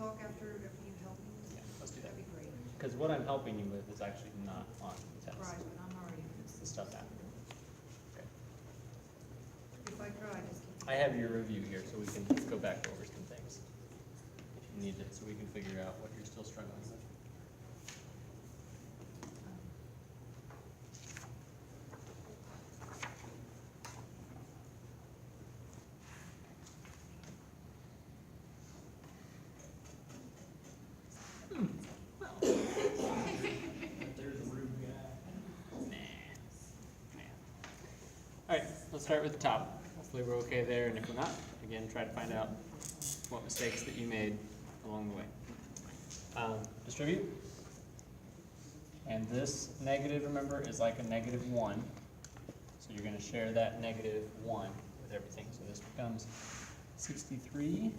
talk after you help me? Yeah, let's do that. That'd be great. Because what I'm helping you with is actually not on the test. Right, but I'm already, It's the stuff after. Okay. if I try, just keep. I have your review here, so we can go back over some things if you need it, so we can figure out what you're still struggling with. There's a rude guy. All right, let's start with the top. Hopefully we're okay there, and if we're not, again, try to find out what mistakes that you made along the way. Distribute. And this negative, remember, is like a -1. So you're gonna share that -1 with everything. So this becomes 63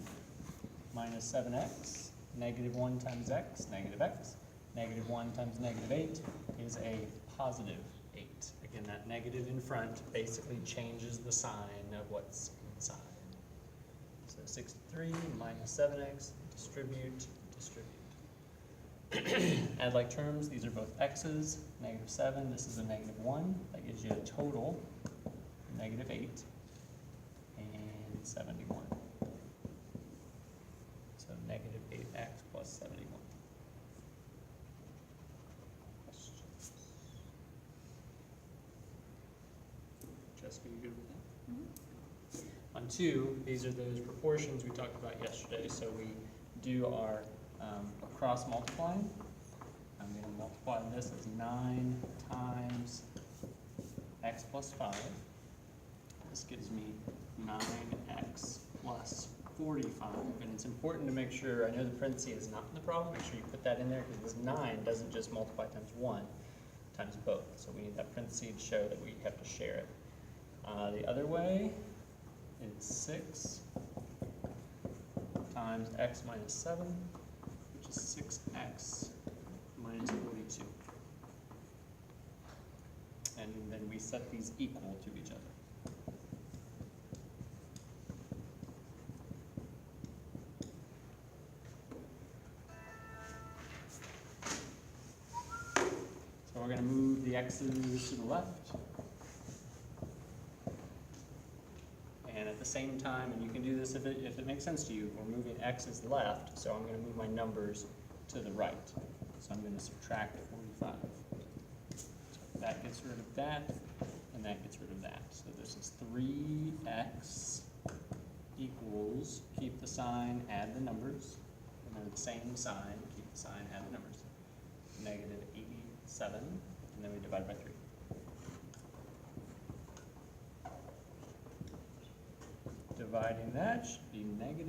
minus 7x, -1 times x, -x. -1 times -8 is a +8. Again, that negative in front basically changes the sign of what's inside. So 63 minus 7x, distribute. Add like terms, these are both x's, -7, this is a -1. That gives you a total -8 and 71. So -8x plus 71. Questions? Jessica, you good with that? On 2, these are those proportions we talked about yesterday. So we do our cross multiplying. I'm going to multiply this as 9 times x plus 5. This gives me 9x plus 45. And it's important to make sure, I know the parentheses is not in the problem, make sure you put that in there because this 9 doesn't just multiply times 1, times both. So we need that parenthesis to show that we have to share it. The other way, it's 6 times x minus 7, which is 6x minus 42. And then we set these equal to each other. So we're going to move the x's to the left. And at the same time, and you can do this if it makes sense to you, we're moving x's left, so I'm going to move my numbers to the right. So I'm going to subtract 45. So that gets rid of that, and that gets rid of that. So this is 3x equals, keep the sign, add the numbers. And then the same sign, keep the sign, add the numbers. -87, and then we divide by 3. Dividing that should be -29.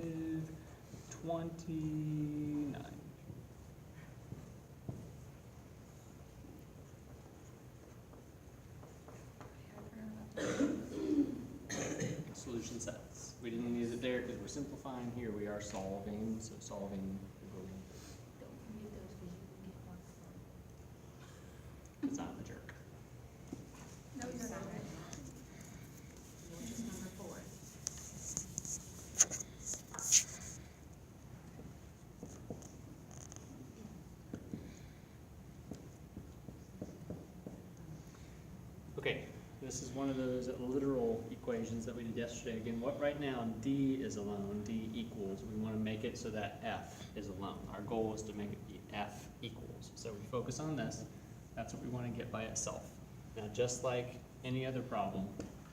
Solution sets. We didn't use it there because we're simplifying. Here we are solving, so solving. Don't forget those because you can get marked for. Because I'm a jerk. No, you're not. Which is number 4. Okay, this is one of those literal equations that we did yesterday. Again, what right now D is alone, D equals. We want to make it so that F is alone. Our goal is to make it be F equals. So we focus on this. That's what we want to get by itself. Now, just like any other problem,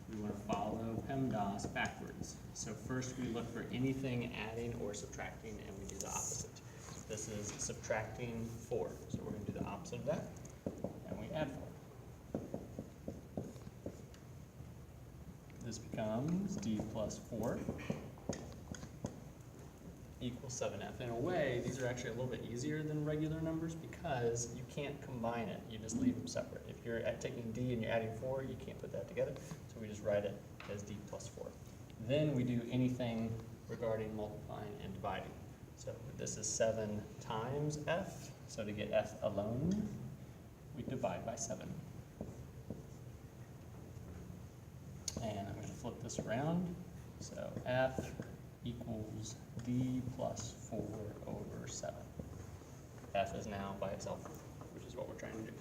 we want to follow PEMDAS backwards. So first we look for anything adding or subtracting, and we do the opposite. This is subtracting 4. So we're going to do the opposite of that, and we add 4. This becomes D plus 4 equals 7F. In a way, these are actually a little bit easier than regular numbers because you can't combine it. You just leave them separate. If you're taking D and you're adding 4, you can't put that together. So we just write it as D plus 4. Then we do anything regarding multiplying and dividing. So this is 7 times F. So to get F alone, we divide by 7. And I'm going to flip this around. So F equals D plus 4 over 7. F is now by itself, which is what we're trying to do.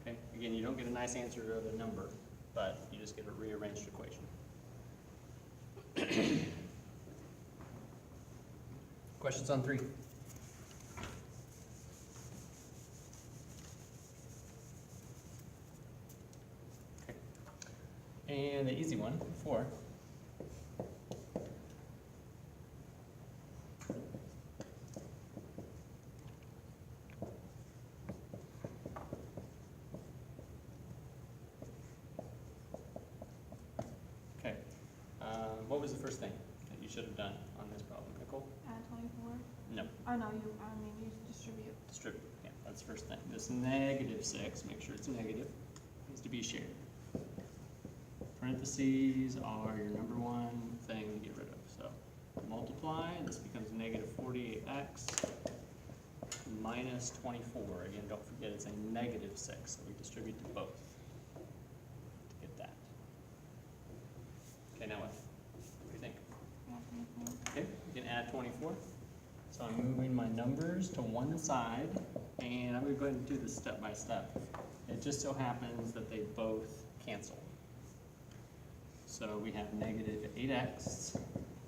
Okay, again, you don't get a nice answer of a number, but you just get a rearranged equation. Questions on 3? Okay. And the easy one, 4. Okay. What was the first thing that you should have done on this problem, Nicole? Add 24. No. Oh, no, you distribute. Distribute, yeah, that's the first thing. This negative 6, make sure it's negative, needs to be shared. Parentheses are your number one thing to get rid of. So multiply, this becomes negative 48x minus 24. Again, don't forget it's a negative 6, so we distribute to both to get that. Okay, now what? What do you think? Add 24. Okay, we can add 24. So I'm moving my numbers to one side, and I'm going to go ahead and do this step by step. It just so happens that they both cancel. So we have negative 8x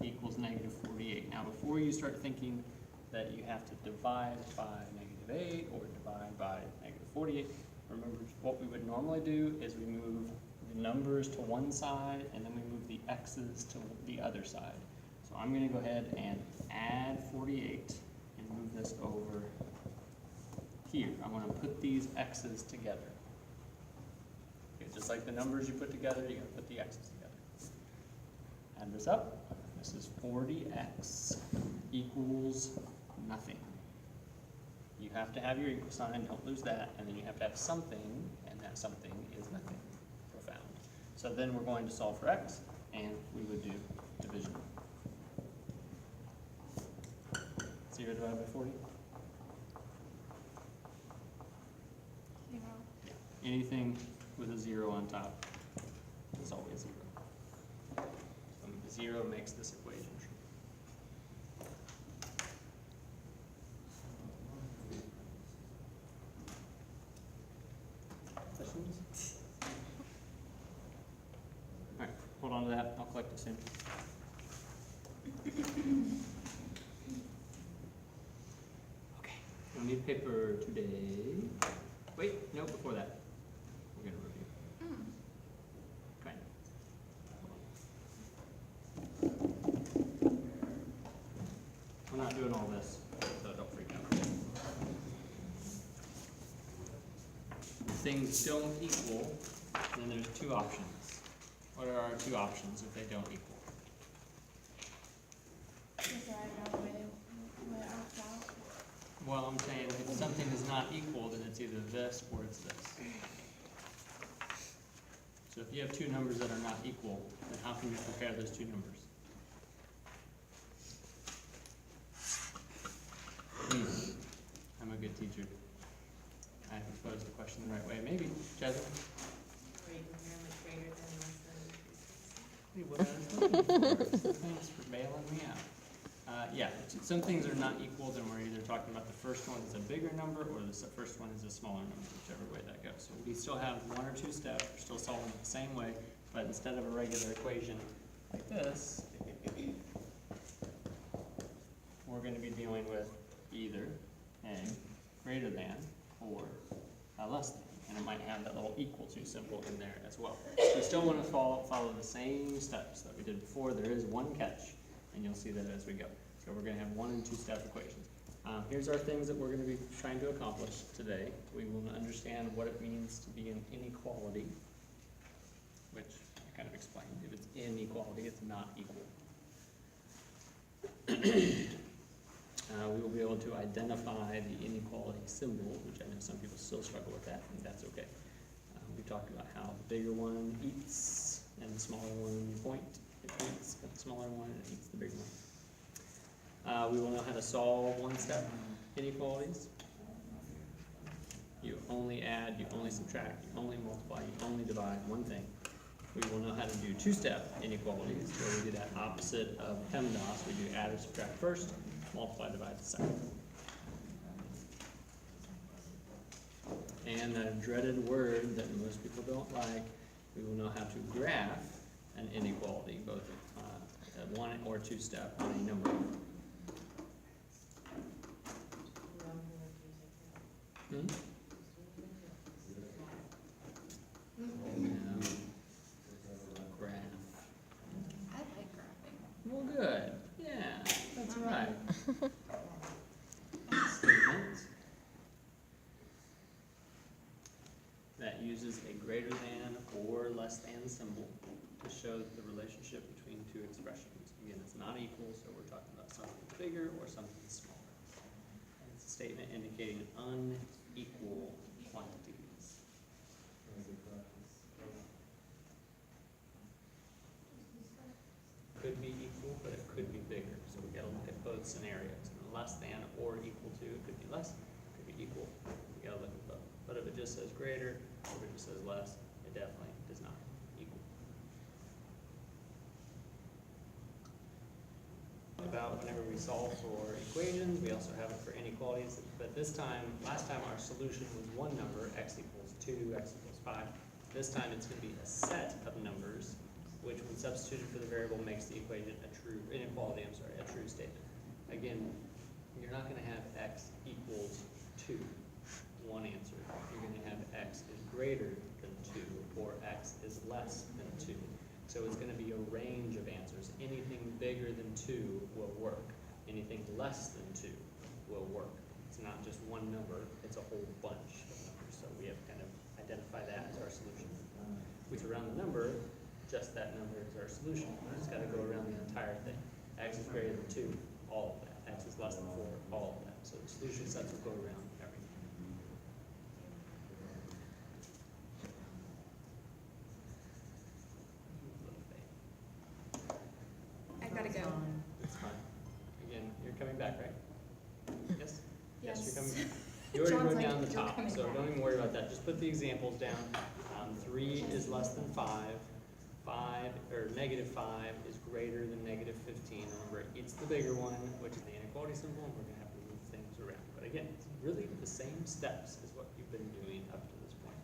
equals negative 48. Now before you start thinking that you have to divide by negative 8 or divide by negative 48, remember what we would normally do is we move the numbers to one side and then we move the x's to the other side. So I'm going to go ahead and add 48 and move this over here. I want to put these x's together. Okay, just like the numbers you put together, you're going to put the x's together. Add this up. This is 40x equals nothing. You have to have your equal sign, don't lose that, and then you have to have something, and that something is nothing. Profound. So then we're going to solve for x, and we would do division. 0 divided by 40? 0. Yeah. Anything with a 0 on top is always 0. So 0 makes this equation true. Questions? All right, hold on to that. I'll collect it soon. Okay, we'll need paper today. Wait, no, before that. We're going to review. Okay. We're not doing all this, so don't freak out. If things don't equal, then there's two options. What are our two options if they don't equal? Just write down the way it works out. Well, I'm saying if something is not equal, then it's either this or it's this. So if you have two numbers that are not equal, then how can you compare those two numbers? Easy. I'm a good teacher. I have posed the question the right way. Maybe, Jasmine? Hey, what I was looking for. Thanks for bailing me out. Yeah, some things are not equal, then we're either talking about the first one is a bigger number or the first one is a smaller number, whichever way that goes. So we still have one or two steps, we're still solving it the same way, but instead of a regular equation like this, we're going to be dealing with either a greater than or a less than. And it might have that little equal to symbol in there as well. We still want to follow the same steps that we did before. There is one catch, and you'll see that as we go. So we're going to have 1 and 2 step equations. Here's our things that we're going to be trying to accomplish today. We will understand what it means to be an inequality, which I kind of explained. If it's inequality, it's not equal. We will be able to identify the inequality symbol, which I know some people still struggle with that, and that's okay. We talked about how the bigger one eats, and the smaller one point. It eats the smaller one, and it eats the bigger one. We will know how to solve one-step inequalities. You only add, you only subtract, you only multiply, you only divide one thing. We will know how to do two-step inequalities, where we do that opposite of PEMDAS. We do add or subtract first, multiply, divide, etc. And the dreaded word that most people don't like, we will know how to graph an inequality, both at 1 or 2 step on a number. Hmm? No. Graph. I like graphing. Well, good. Yeah, that's right. Statement that uses a greater than or less than symbol to show the relationship between two expressions. Again, it's not equal, so we're talking about something bigger or something smaller. And it's a statement indicating unequal quantities. Could be equal, but it could be bigger. So we gotta look at both scenarios. Less than or equal to, it could be less, it could be equal. We gotta look at both. But if it just says greater, or if it just says less, it definitely does not equal. About whenever we solve for equations, we also have it for inequalities. But this time, last time our solution was one number, x equals 2, x equals 5. This time it's gonna be a set of numbers, which when substituted for the variable makes the equation a true, inequality, I'm sorry, a true statement. Again, you're not gonna have x equals 2, one answer. You're gonna have x is greater than 2, or x is less than 2. So it's gonna be a range of answers. Anything bigger than 2 will work. Anything less than 2 will work. It's not just one number, it's a whole bunch of numbers. So we have to kind of identify that as our solution. We surround the number, just that number is our solution. We just gotta go around the entire thing. X is greater than 2, all of that. X is less than 4, all of that. So the solution sets will go around everything. I gotta go. It's fine. Again, you're coming back, right? Yes? Yes, you're coming back. You already John's wrote like, down the "You're top, coming so back." don't even worry about that. Just put the examples down. 3 is less than 5. 5, or negative 5 is greater than negative 15. Remember, it's the bigger one, which is the inequality symbol, and we're going to have to move things around. But again, it's really the same steps as what you've been doing up to this point.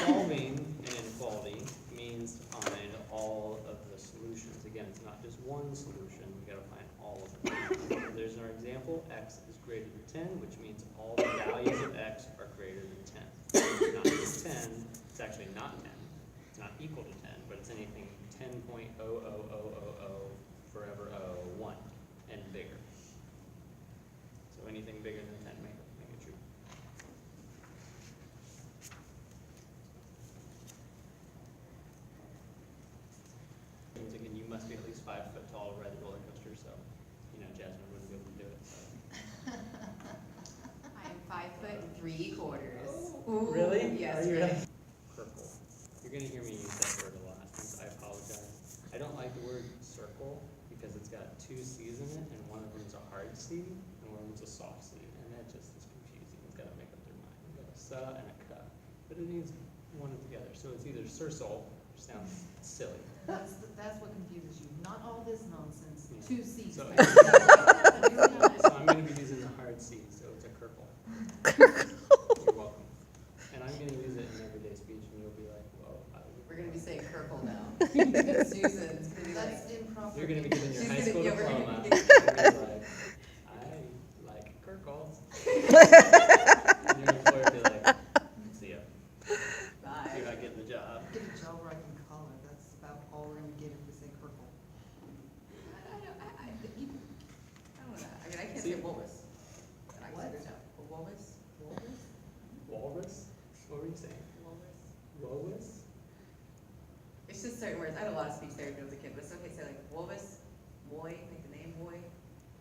Solving an inequality means to find all of the solutions. Again, it's not just one solution, we got to find all of them. So there's our example, x is greater than 10, which means all the values of x are greater than 10. It's not just 10, it's actually not 10. It's not equal to 10, but it's anything 10.00000 forever 1 and bigger. So anything bigger than 10, make it true. Again, you must be at least 5 foot tall to ride the roller coaster, so Jasmine wouldn't be able to do it. So. I am 5'3". Ooh. Really? Yes. Are you really? Circle. You're gonna hear me use that word a lot, and I apologize. I don't like the word circle because it's got 2 C's in it, and one of them's a hard C, and one of them's a soft C, and that just is confusing. It's gotta make up their mind. We've got a sa and a ka, but it needs one together. So it's either circle, which sounds silly. That's what confuses you, not all this nonsense, Yeah. 2 C's. So, back. so I'm going to be using the hard C, so it's a kirkle. You're welcome. And I'm going to use it in everyday speech, and you'll be like, whoa. We're gonna be saying Kirkle now. Susan's gonna be like, That's improper. You're going to be given your She's high gonna- school yeah, we're diploma. gonna- And you're like, I like kirkles. And your employer will be like, see ya. bye. You're not getting the job. Get a job where I can call it, that's about all we're gonna get if we say purple. I don't know, I mean, I can't See? say Wolvis. And I can What? say no. A Wolvis? Walrus? Walrus? What were you saying? Walrus? It's just certain words. I had a lot of speech therapy when I was a kid, but it's okay to say like Wolvis, boy, like the name boy,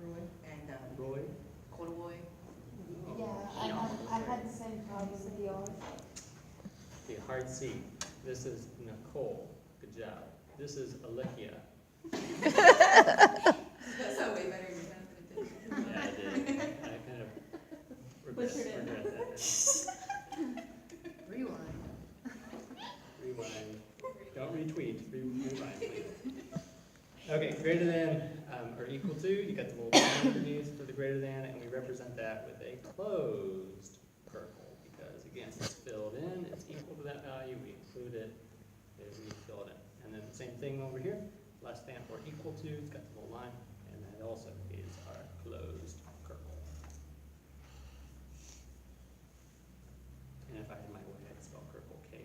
Roy? and Roy? Corduroy. Yeah, I had the same problem with the R. Okay, hard C. This is Nicole. Good job. This is Alicia. That sounded way better in your time than it did. Yeah, I did. I kind of regret that. Rewind. Rewind. Don't retweet. Rewind, please. Okay, greater than, or equal to, you got the little line underneath for the greater than, and we represent that with a closed circle, because again, it's filled in, it's equal to that value, we include it, we fill it in. And then the same thing over here, less than or equal to, it's got the little line, and that also is our closed circle. And if I had my way, I'd spell Kirkle Kirkle.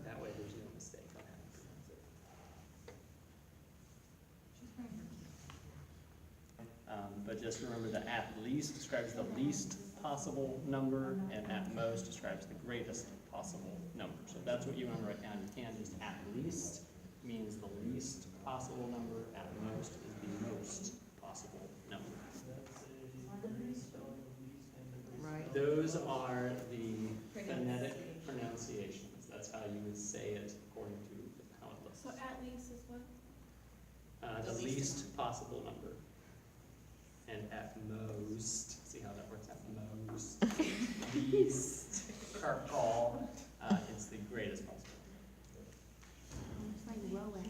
That way there's no mistake on how to pronounce it. But just remember that at least describes the least possible number, and at most describes the greatest possible number. So that's what you want to write down. You can just at least means the least possible number, at most is the most possible number. Right. Those are the phonetic pronunciations. That's how you would say it according to how it looks. So at least is what? The least possible number. And at most, see how that works, at most, least, Kirkle, it's the greatest possible It's like ROAD.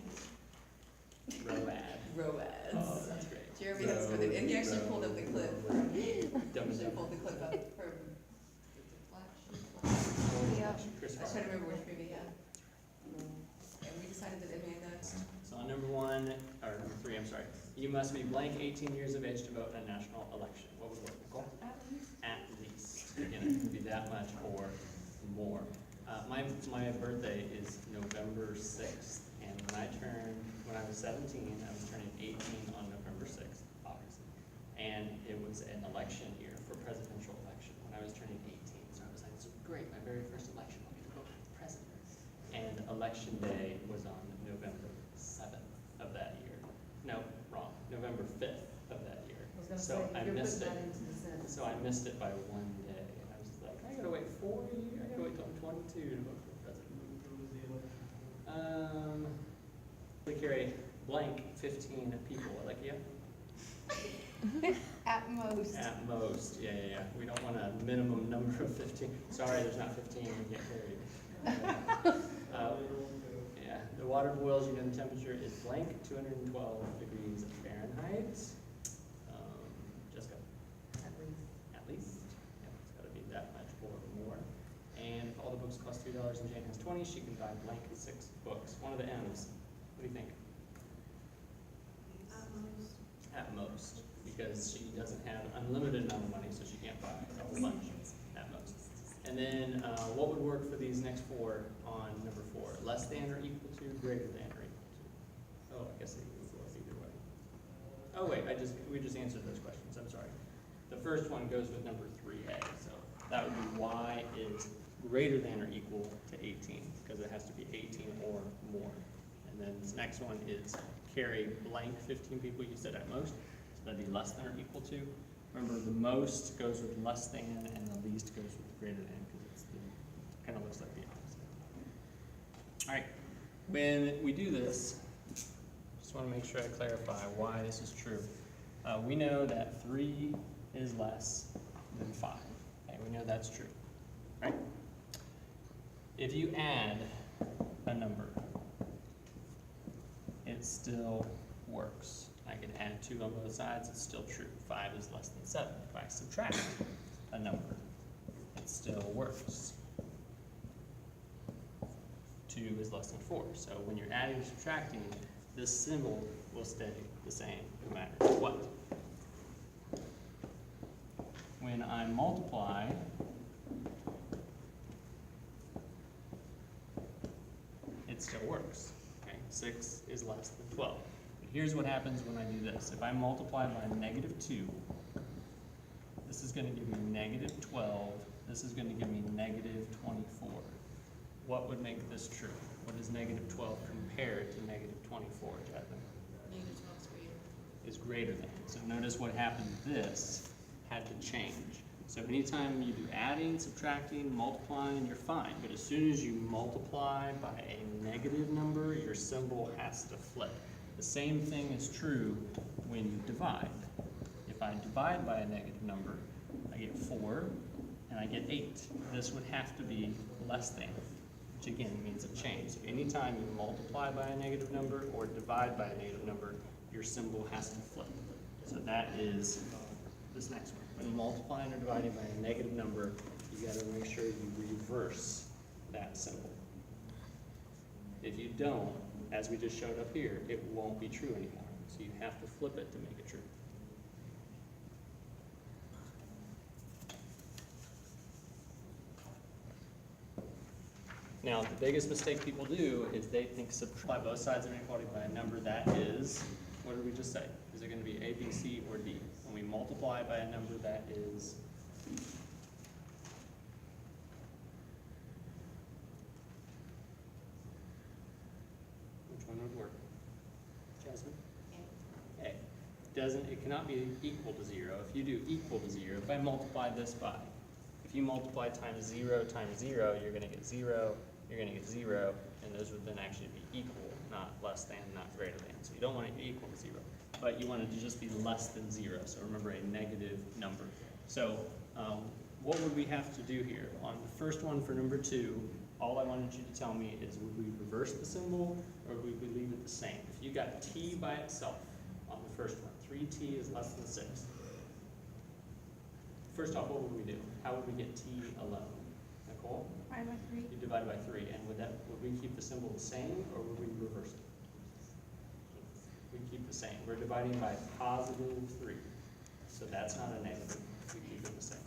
number. Road. Roads. Oh, that's great. Jeremy has put it, and he actually pulled up the clip from, Dumb actually and pulled the clip up from, Yeah. Chris I was Farley. trying to remember which movie, yeah. And we decided that it made next. So on number 1, or number 3, I'm sorry, you must be blank 18 years of age to vote in a national election. What would work, Nicole? At least. At least. Again, it can be that much or more. My birthday is November 6th, and when I was 17, I was turning 18 on November 6th, obviously. And it was an election year for presidential election when I was turning 18. So I was like, this is great, my very first election, I'll get to vote for president. And election day was on November 7th of that year. No, wrong, November 5th of that year. So I missed it. So I missed it by 1 day. And I was like, I gotta wait 4 years, I gotta wait till I'm 22 to vote for president. We carry blank 15 people, like, yeah? At most. At most, yeah. We don't want a minimum number of 15. Sorry, there's not 15, we can't carry. Yeah, the water boils, you know, the temperature is blank, 212 degrees Fahrenheit. Jessica? At least. At least, yeah, it's gotta be that much or more. And if all the books cost $3 and Jane has 20, she can buy blank 6 books. One of the M's. What do you think? At most, because she doesn't have unlimited amount of money, so she can't buy a whole bunch at most. And then, what would work for these next 4 on number 4? Less than or equal to, greater than or equal to? Oh, I guess it would work either way. Oh wait, we just answered those questions, I'm sorry. The first one goes with number 3A, so that would be y is greater than or equal to 18, because it has to be 18 or more. And then this next one is carry blank 15 people, you said at most, so that'd be less than or equal to. Remember, the most goes with less than, and the least goes with greater than, because it's kind of looks like the opposite. All right, when we do this, just want to make sure I clarify why this is true. We know that 3 is less than 5. Okay, we know that's true, right? If you add a number, it still works. I can add 2 on both sides, it's still true. 5 is less than 7. If I subtract a number, it still works. 2 is less than 4. So when you're adding or subtracting, this symbol will stay the same no matter what. When I multiply, it still works. Okay? 6 is less than 12. But here's what happens when I do this. If I multiply by -2, this is going to give me -12. This is going to give me -24. What would make this true? What is -12 compared to -24, Jasmine? Negative 12 is greater. Is greater than. So notice what happened. This had to change. So anytime you do adding, subtracting, multiplying, you're fine. But as soon as you multiply by a negative number, your symbol has to flip. The same thing is true when you divide. If I divide by a negative number, I get 4 and I get 8. This would have to be less than. which again means a change. So anytime you multiply by a negative number or divide by a negative number, your symbol has to flip. So that is this next one. When multiplying or dividing by a negative number, you gotta make sure you reverse that symbol. If you don't, as we just showed up here, it won't be true anymore. So you have to flip it to make it true. Now, the biggest mistake people do is they think multiply both sides of an inequality by a number that is, what did we just say? Is it going to be A, B, C, or D? When we multiply by a number that is which one would work? Jasmine? A. It cannot be equal to 0. If you do equal to 0, if I multiply this by, if you multiply times 0 times 0, you're going to get 0, you're going to get 0, and those would then actually be equal, not less than, not greater than. So you don't want it to be equal to 0, but you want it to just be less than 0. So remember, a negative number. So what would we have to do here? On the first one for number 2, all I wanted you to tell me is would we reverse the symbol or would we leave it the same? If you got t by itself on the first one, 3t is less than 6. First off, what would we do? How would we get t alone? Nicole? Divide by 3. You divide by 3, and would we keep the symbol the same or would we reverse it? We keep the same. We're dividing by positive 3. So that's not a negative. We keep it the same.